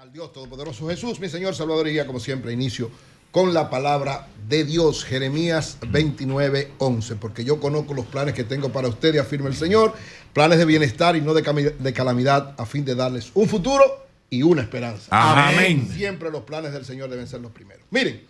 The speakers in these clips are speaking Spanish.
Al Dios Todopoderoso Jesús, mi Señor, Salvador y Guía, como siempre, inicio con la palabra de Dios, Jeremías 29:11, porque yo conozco los planes que tengo para usted, afirma el Señor, planes de bienestar y no de calamidad, a fin de darles un futuro y una esperanza. Amén. Siempre los planes del Señor deben ser los primeros. Miren,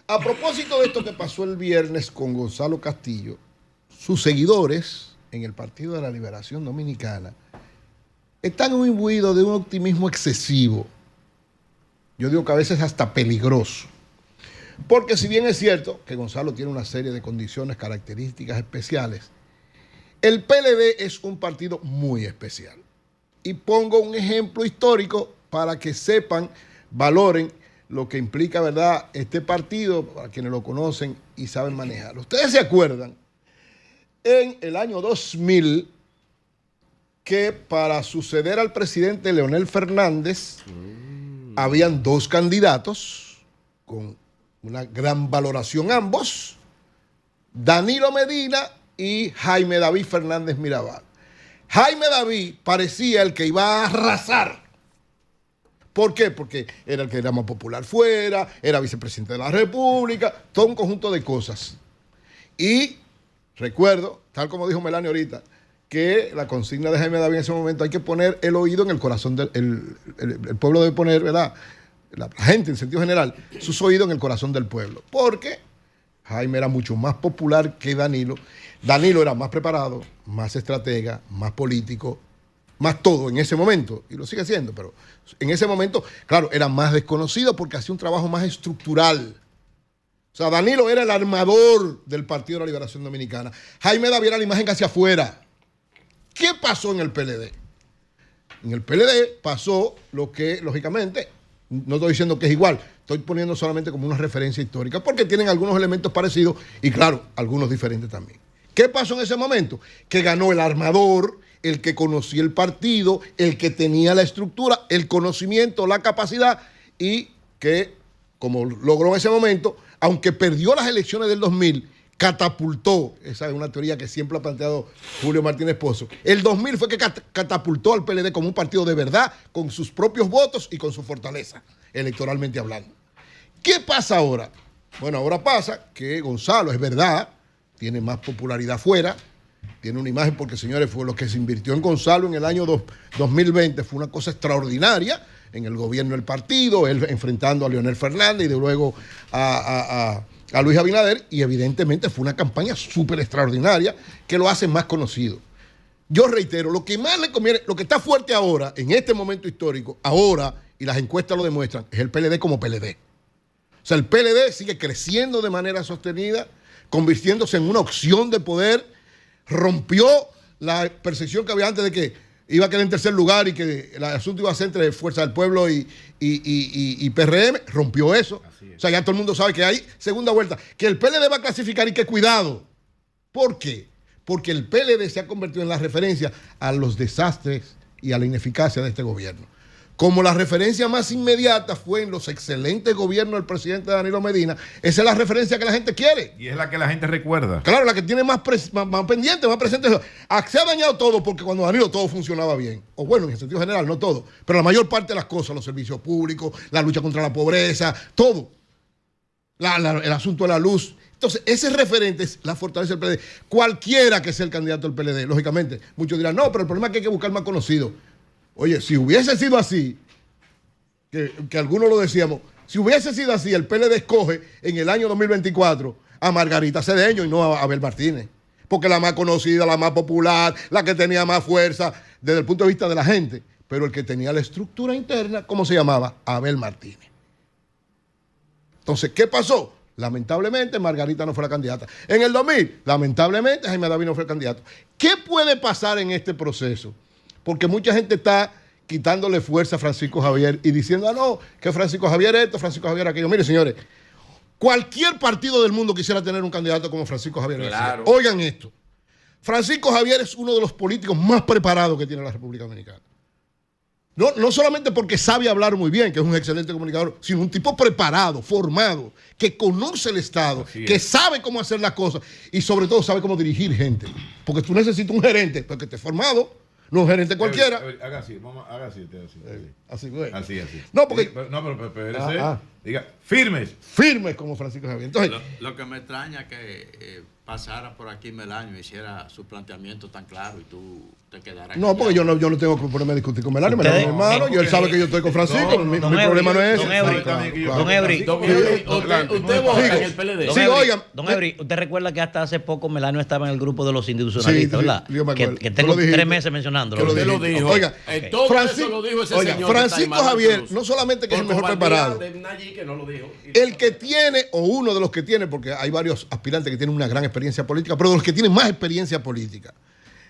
a propósito de esto que pasó el viernes con Gonzalo Castillo, sus seguidores en el Partido de la Liberación Dominicana están imbuidos de un optimismo excesivo. Yo digo que a veces hasta peligroso. Porque si bien es cierto que Gonzalo tiene una serie de condiciones, características especiales, el PLD es un partido muy especial. Y pongo un ejemplo histórico para que sepan, valoren lo que implica, ¿verdad?, este partido, para quienes lo conocen y saben manejarlo. Ustedes se acuerdan, en el año 2000, que para suceder al presidente Leonel Fernández, habían dos candidatos con una gran valoración ambos, Danilo Medina y Jaime David Fernández Mirabal. Jaime David parecía el que iba a arrasar. ¿Por qué? Porque era el que era más popular fuera, era vicepresidente de la República, todo un conjunto de cosas. Y recuerdo, tal como dijo Melania ahorita, que la consigna de Jaime David en ese momento hay que poner el oído en el corazón del el pueblo debe poner, ¿verdad? La gente en sentido general, sus oídos en el corazón del pueblo. Porque Jaime era mucho más popular que Danilo. Danilo era más preparado, más estratega, más político, más todo en ese momento. Y lo sigue siendo, pero en ese momento, claro, era más desconocido porque hacía un trabajo más estructural. O sea, Danilo era el armador del Partido de la Liberación Dominicana. Jaime David era la imagen hacia afuera. ¿Qué pasó en el PLD? En el PLD pasó lo que, lógicamente, no estoy diciendo que es igual, estoy poniendo solamente como una referencia histórica, porque tienen algunos elementos parecidos y, claro, algunos diferentes también. ¿Qué pasó en ese momento? Que ganó el armador, el que conocía el partido, el que tenía la estructura, el conocimiento, la capacidad, y que, como logró en ese momento, aunque perdió las elecciones del 2000, catapultó, esa es una teoría que siempre ha planteado Julio Martínez Pozo, el 2000 fue que catapultó al PLD como un partido de verdad, con sus propios votos y con su fortaleza, electoralmente hablando. ¿Qué pasa ahora? Bueno, ahora pasa que Gonzalo, es verdad, tiene más popularidad fuera, tiene una imagen, porque señores, fue lo que se invirtió en Gonzalo en el año 2020, fue una cosa extraordinaria en el gobierno del partido, él enfrentando a Leonel Fernández y de luego a Luis Abinader, y evidentemente fue una campaña súper extraordinaria que lo hace más conocido. Yo reitero, lo que más le conviene, lo que está fuerte ahora, en este momento histórico, ahora, y las encuestas lo demuestran, es el PLD como PLD. O sea, el PLD sigue creciendo de manera sostenida, convirtiéndose en una opción de poder, rompió la percepción que había antes de que iba a quedar en tercer lugar y que el asunto iba a ser entre Fuerza del Pueblo y PRM, rompió eso. O sea, ya todo el mundo sabe que hay segunda vuelta, que el PLD va a clasificar y que cuidado. ¿Por qué? Porque el PLD se ha convertido en la referencia a los desastres y a la ineficacia de este gobierno. Como la referencia más inmediata fue en los excelentes gobiernos del presidente Danilo Medina, esa es la referencia que la gente quiere. Y es la que la gente recuerda. Claro, la que tiene más pendiente, más presente. Se ha dañado todo porque cuando Danilo todo funcionaba bien. O bueno, en el sentido general, no todo. Pero la mayor parte de las cosas, los servicios públicos, la lucha contra la pobreza, todo. El asunto de la luz. Entonces, ese referente es la fortaleza del PLD. Cualquiera que sea el candidato del PLD, lógicamente, muchos dirán, no, pero el problema es que hay que buscar más conocido. Oye, si hubiese sido así, que algunos lo decíamos, si hubiese sido así, el PLD escoge en el año 2024 a Margarita Cedeño y no a Abel Martínez. Porque la más conocida, la más popular, la que tenía más fuerza desde el punto de vista de la gente. Pero el que tenía la estructura interna, ¿cómo se llamaba? Abel Martínez. Entonces, ¿qué pasó? Lamentablemente, Margarita no fue la candidata. En el 2000, lamentablemente, Jaime David no fue el candidato. ¿Qué puede pasar en este proceso? Porque mucha gente está quitándole fuerza a Francisco Javier y diciendo, no, que Francisco Javier esto, Francisco Javier aquello. Mire, señores, cualquier partido del mundo quisiera tener un candidato como Francisco Javier. Claro. Oigan esto. Francisco Javier es uno de los políticos más preparados que tiene la República Dominicana. No solamente porque sabe hablar muy bien, que es un excelente comunicador, sino un tipo preparado, formado, que conoce el Estado, que sabe cómo hacer las cosas y sobre todo sabe cómo dirigir gente. Porque tú necesitas un gerente, porque esté formado, No un gerente cualquiera. Haga así, haga así, Así, güey. Así. No, porque... No, pero espérese. Diga, firmes. Firmes como Francisco Javier. Entonces, lo que me extraña que pasara por aquí Melanio y hiciera su planteamiento tan claro y tú te quedaras. no, porque yo no tengo que ponerme a discutir con Melanio. Melanio es mi hermano, y él sabe que yo estoy con Francisco. Mi problema no es ese. Don Eury, Usted vota en el PLD. Sí, oigan. Don Eury, usted recuerda que hasta hace poco Melanio estaba en el grupo de los institucionalistas, Sí, ¿verdad? yo me acuerdo. Que tengo Tú lo dijiste. 3 meses mencionándolo. Que Usted lo dijo. Oiga, Todo Francisco, eso lo dijo ese oiga, señor. Francisco Javier, no solamente que es el mejor preparado, Que no lo dijo. el que tiene, o uno de los que tiene, porque hay varios aspirantes que tienen una gran experiencia política, pero de los que tienen más experiencia política,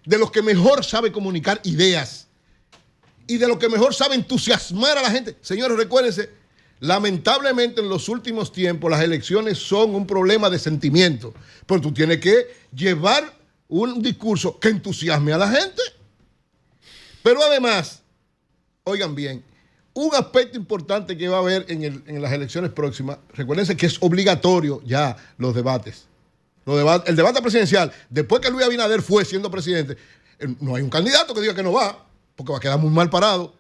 de los que mejor sabe comunicar ideas y de los que mejor sabe entusiasmar a la gente. Señores, recuérdense, lamentablemente en los últimos tiempos las elecciones son un problema de sentimiento, pero tú tienes que llevar un discurso que entusiasme a la gente. Pero además, oigan bien, un aspecto importante que va a haber en las elecciones próximas, recuérdense que es obligatorio ya los debates. El debate presidencial, después que Luis Abinader fue siendo presidente, no hay un candidato que diga que no va, porque va a quedar muy mal parado.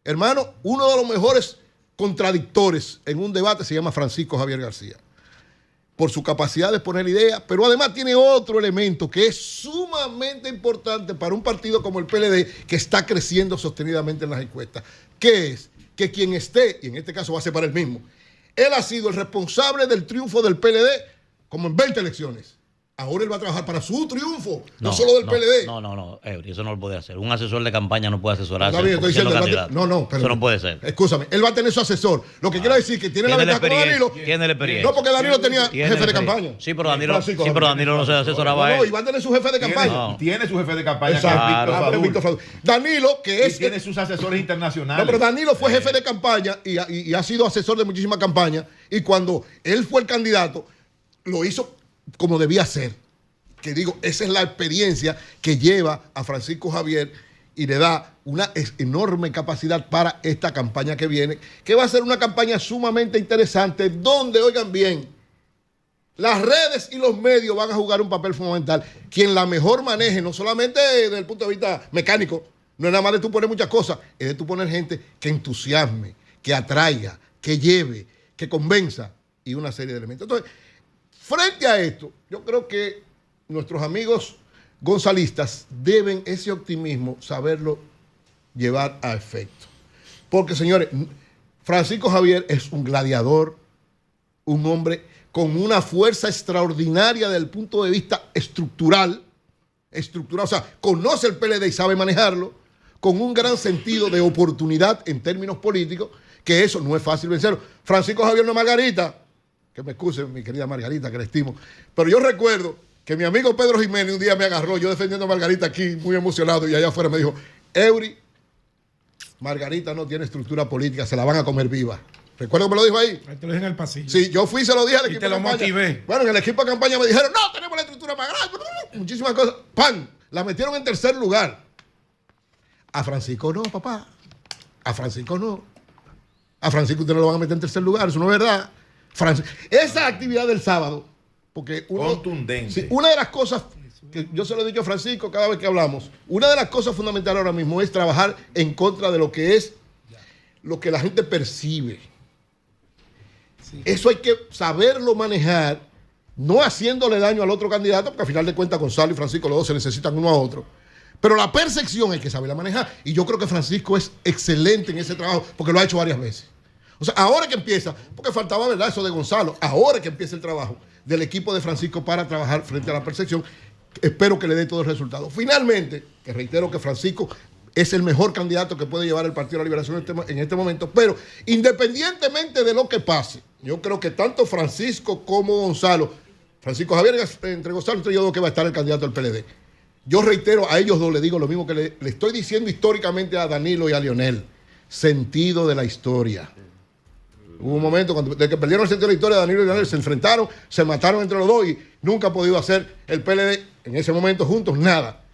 Hermano, uno de los mejores contradictores en un debate se llama Francisco Javier García, por su capacidad de poner ideas, pero además tiene otro elemento que es sumamente importante para un partido como el PLD, que está creciendo sostenidamente en las encuestas, que es que quien esté, y en este caso va a ser para él mismo, él ha sido el responsable del triunfo del PLD como en 20 elecciones. Ahora él va a trabajar para su triunfo, no solo del PLD. No, Eury, eso no lo puede hacer. Un asesor de campaña no puede asesorarse. Está bien, estoy diciendo, pero eso no puede ser. Escúchame, él va a tener su asesor. Lo que quiero decir que tiene la ventaja con Danilo. Tiene la experiencia. No, porque Danilo tenía jefe de campaña. Sí, pero Danilo no se asesoraba a No, él. y va a tener su jefe de campaña. Tiene su jefe de campaña, Exacto, que es Víctor Fadul. Danilo, que es... Y tiene sus asesores internacionales. No, pero Danilo fue jefe de campaña y ha sido asesor de muchísimas campañas. Y cuando él fue el candidato, lo hizo como debía ser. Que digo, esa es la experiencia que lleva a Francisco Javier y le da una enorme capacidad para esta campaña que viene, que va a ser una campaña sumamente interesante, donde, oigan bien, las redes y los medios van a jugar un papel fundamental. Quien la mejor maneje, no solamente desde el punto de vista mecánico, no es nada más de tú poner muchas cosas, es de tú poner gente que entusiasme, que atraiga, que lleve, que convenza y una serie de elementos. Entonces, frente a esto, yo creo que nuestros amigos gonzalistas deben ese optimismo saberlo llevar a efecto. Porque, señores, Francisco Javier es un gladiador, un hombre con una fuerza extraordinaria desde el punto de vista estructural, o sea, conoce el PLD y sabe manejarlo, con un gran sentido de oportunidad en términos políticos, que eso no es fácil vencerlo. Francisco Javier no es Margarita, que me excuse mi querida Margarita, que la estimo, pero yo recuerdo que mi amigo Pedro Jiménez un día me agarró, yo defendiendo a Margarita aquí, muy emocionado, y allá afuera me dijo, Eury, Margarita no tiene estructura política, se la van a comer viva. ¿Recuerdo que me lo dijo ahí? Ahí te lo dije en el pasillo. Sí, yo fui y se lo dije al equipo te lo de campaña. motivé. Bueno, en el equipo de campaña me dijeron, no, tenemos la estructura más grande, muchísimas cosas. ¡Pam! La metieron en tercer lugar. A Francisco no, papá. A Francisco no. A Francisco usted no lo van a meter en tercer lugar, eso no es verdad. Esa actividad del sábado, porque contundente. Sí, una de las cosas que yo se lo he dicho a Francisco cada vez que hablamos, una de las cosas fundamentales ahora mismo es trabajar en contra de lo que es lo que la gente percibe. Sí. Eso hay que saberlo manejar, no haciéndole daño al otro candidato, porque al final de cuentas Gonzalo y Francisco, los dos se necesitan uno a otro. Pero la percepción hay que saberla manejar. Y yo creo que Francisco es excelente en ese trabajo, porque lo ha hecho varias veces. O sea, ahora que empieza, porque faltaba, ¿verdad?, eso de Gonzalo, ahora que empieza el trabajo del equipo de Francisco para trabajar frente a la percepción, espero que le dé todo el resultado. Finalmente, que reitero que Francisco es el mejor candidato que puede llevar el Partido de la Liberación en este momento, pero independientemente de lo que pase, yo creo que tanto Francisco como Gonzalo, Francisco Javier entre Gonzalo, entre ellos dos que va a estar el candidato del PLD. Yo reitero, a ellos dos le digo lo mismo que le estoy diciendo históricamente a Danilo y a Leonel, sentido de la historia. Hubo un momento cuando de que perdieron el sentido de la historia, Danilo y Leonel se enfrentaron, se mataron entre los dos y nunca ha podido hacer el PLD en ese momento juntos, nada.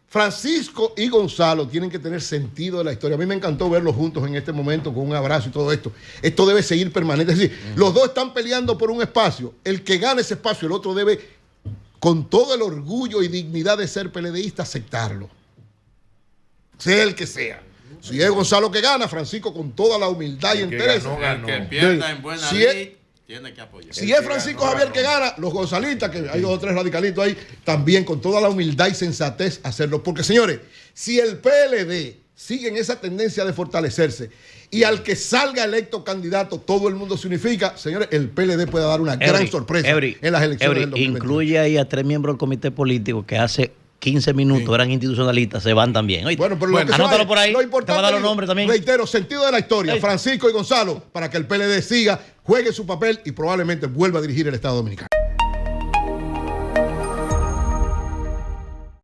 Francisco y Gonzalo tienen que tener sentido de la historia. A mí me encantó verlos juntos en este momento con un abrazo y todo esto. Esto debe seguir permanente. Es decir, los dos están peleando por un espacio. El que gane ese espacio, el otro debe, con todo el orgullo y dignidad de ser PLDista, aceptarlo. sea el que sea. Si es Gonzalo que gana, Francisco con toda la humildad y El que entereza. ganó, El que pierda en buena Si ley tiene que apoyar. Si es Francisco Javier que gana, los gonzalistas, que hay 2 o 3 radicalitos ahí, también con toda la humildad y sensatez hacerlo. Porque, señores, si el PLD sigue en esa tendencia de fortalecerse y al que salga electo candidato todo el mundo se unifica, señores, el PLD puede dar una gran sorpresa en las elecciones del 2021. Incluye ahí a 3 miembros del comité político que hace 15 minutos eran institucionalistas, se van también. ¿Oíste? Bueno, pero anótalo por ahí, lo te importante, va a dar los nombres también. Reitero, sentido de la historia, Francisco y Gonzalo, para que el PLD siga, juegue su papel y probablemente vuelva a dirigir el Estado Dominicano.